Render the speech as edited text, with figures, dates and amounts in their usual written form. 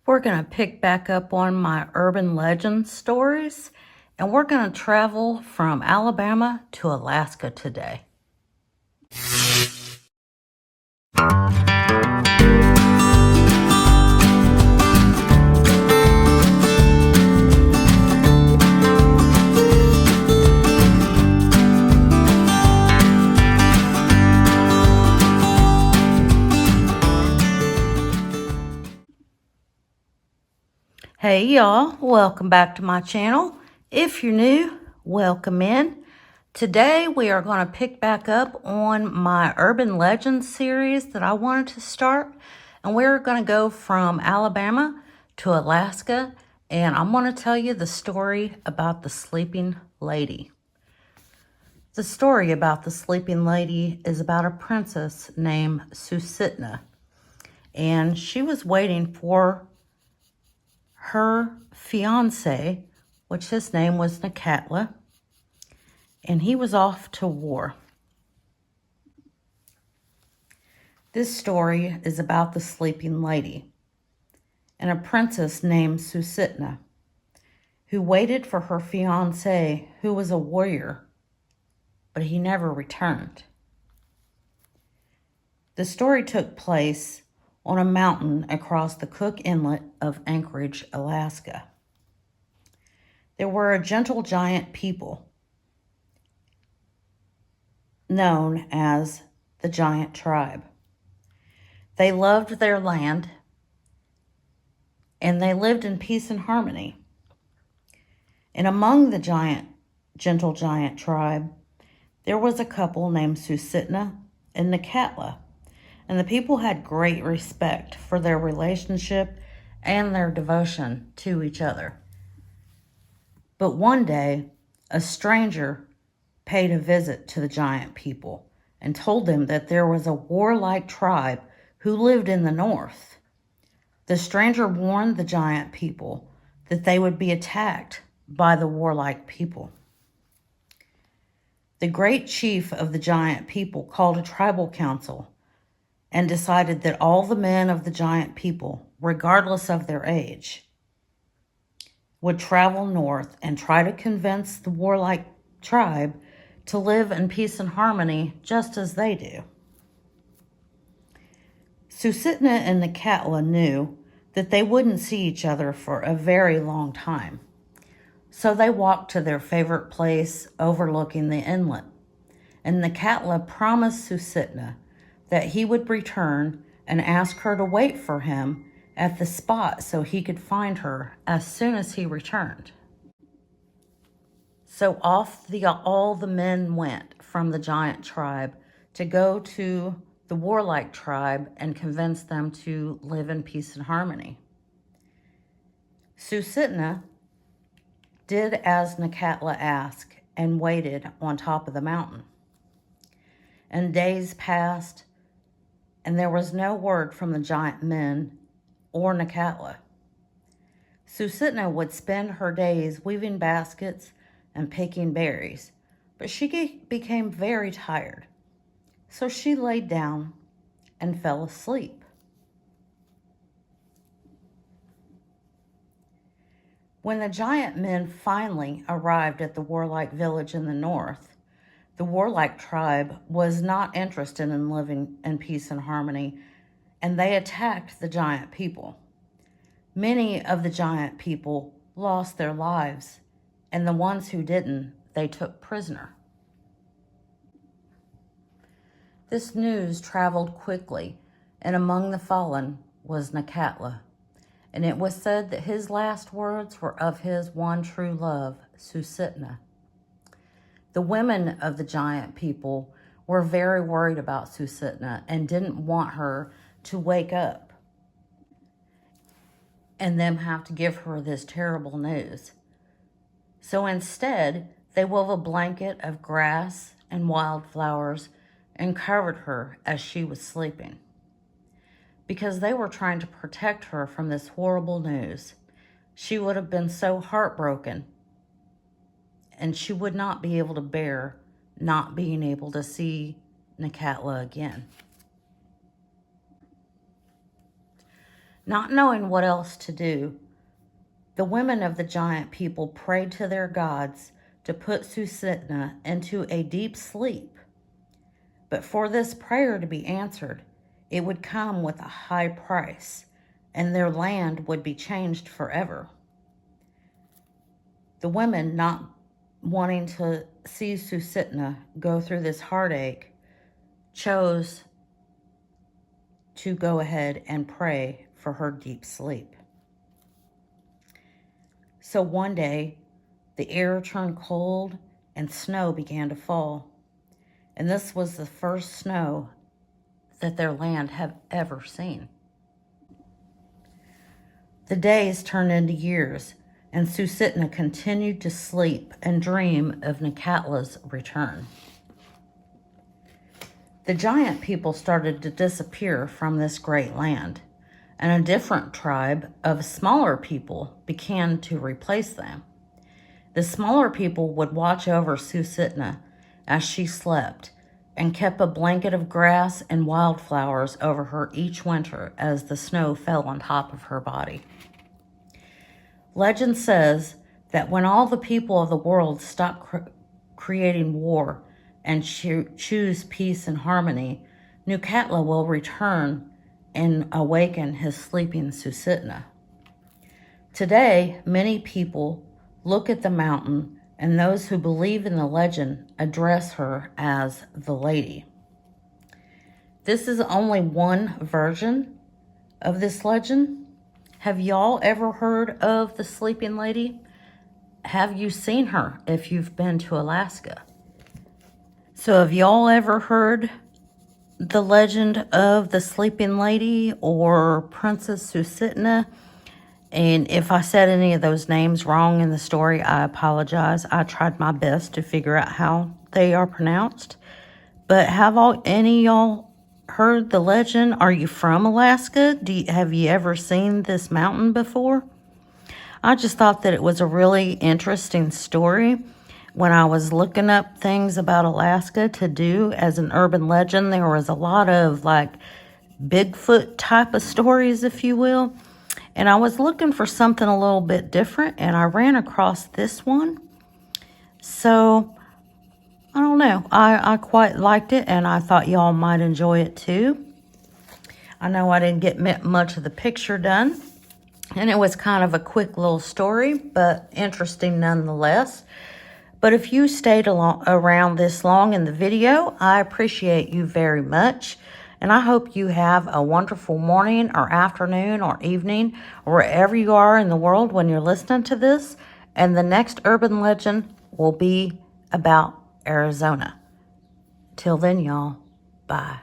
We're going to pick back up on my urban legend stories, and we're going to travel from Alabama to Alaska today. Hey y'all, welcome back to my channel. If you're new, welcome in. Today we are going to pick back up on my urban legends series that I wanted to start, and we're going to go from Alabama to Alaska, and I'm going to tell you the story about the sleeping lady. The story about the sleeping lady is about a princess named Susitna, and she was waiting for her fiance, which his name was Nakatla, and he was off to war. This story is about the sleeping lady and a princess named Susitna who waited for her fiance, who was a warrior, but he never returned. The story took place on a mountain across the Cook Inlet of Anchorage, Alaska. There were a gentle giant people known as the Giant Tribe. They loved their land, and they lived in peace and harmony. And among the gentle giant tribe, there was a couple named Susitna and Nakatla, and the people had great respect for their relationship and their devotion to each other. But one day, a stranger paid a visit to the giant people and told them that there was a warlike tribe who lived in the north. The stranger warned the giant people that they would be attacked by the warlike people. The great chief of the giant people called a tribal council and decided that all the men of the giant people, regardless of their age, would travel north and try to convince the warlike tribe to live in peace and harmony just as they do. Susitna and Nakatla knew that they wouldn't see each other for a very long time, so they walked to their favorite place overlooking the inlet, and Nakatla promised Susitna that he would return and ask her to wait for him at the spot so he could find her as soon as he returned. So off all the men went from the giant tribe to go to the warlike tribe and convince them to live in peace and harmony. Susitna did as Nakatla asked and waited on top of the mountain. And days passed, and there was no word from the giant men or Nakatla. Susitna would spend her days weaving baskets and picking berries, but she became very tired, so she laid down and fell asleep. When the giant men finally arrived at the warlike village in the north, the warlike tribe was not interested in living in peace and harmony, and they attacked the giant people. Many of the giant people lost their lives, and the ones who didn't, they took prisoner. This news traveled quickly, and among the fallen was Nakatla, and it was said that his last words were of his one true love, Susitna. The women of the giant people were very worried about Susitna and didn't want her to wake up and them have to give her this terrible news. So instead, they wove a blanket of grass and wildflowers and covered her as she was sleeping, because they were trying to protect her from this horrible news. She would have been so heartbroken, and she would not be able to bear not being able to see Nakatla again. Not knowing what else to do, the women of the giant people prayed to their gods to put Susitna into a deep sleep. But for this prayer to be answered, it would come with a high price, and their land would be changed forever. The women, not wanting to see Susitna go through this heartache, chose to go ahead and pray for her deep sleep. So one day, the air turned cold and snow began to fall. And this was the first snow that their land had ever seen. The days turned into years, and Susitna continued to sleep and dream of Nekatla's return. The giant people started to disappear from this great land, and a different tribe of smaller people began to replace them. The smaller people would watch over Susitna as she slept and kept a blanket of grass and wildflowers over her each winter as the snow fell on top of her body. Legend says that when all the people of the world stop creating war and choose peace and harmony, Nekatla will return and awaken his sleeping Susitna. Today, many people look at the mountain, and those who believe in the legend address her as the lady. This is only one version of this legend. Have y'all ever heard of the sleeping lady? Have you seen her if you've been to Alaska? So have y'all ever heard the legend of the sleeping lady or Princess Susitna? And if I said any of those names wrong in the story, I apologize. I tried my best to figure out how they are pronounced. But have any of y'all heard the legend? Are you from Alaska? Have you ever seen this mountain before? I just thought that it was a really interesting story. When I was looking up things about Alaska to do as an urban legend, there was a lot of like Bigfoot type of stories, if you will. And I was looking for something a little bit different, and I ran across this one. So, I don't know. I quite liked it, and I thought y'all might enjoy it too. I know I didn't get much of the picture done, and it was kind of a quick little story, but interesting nonetheless. But if you stayed around this long in the video, I appreciate you very much. And I hope you have a wonderful morning or afternoon or evening, or wherever you are in the world when you're listening to this. And the next urban legend will be about Arizona. Till then, y'all, bye.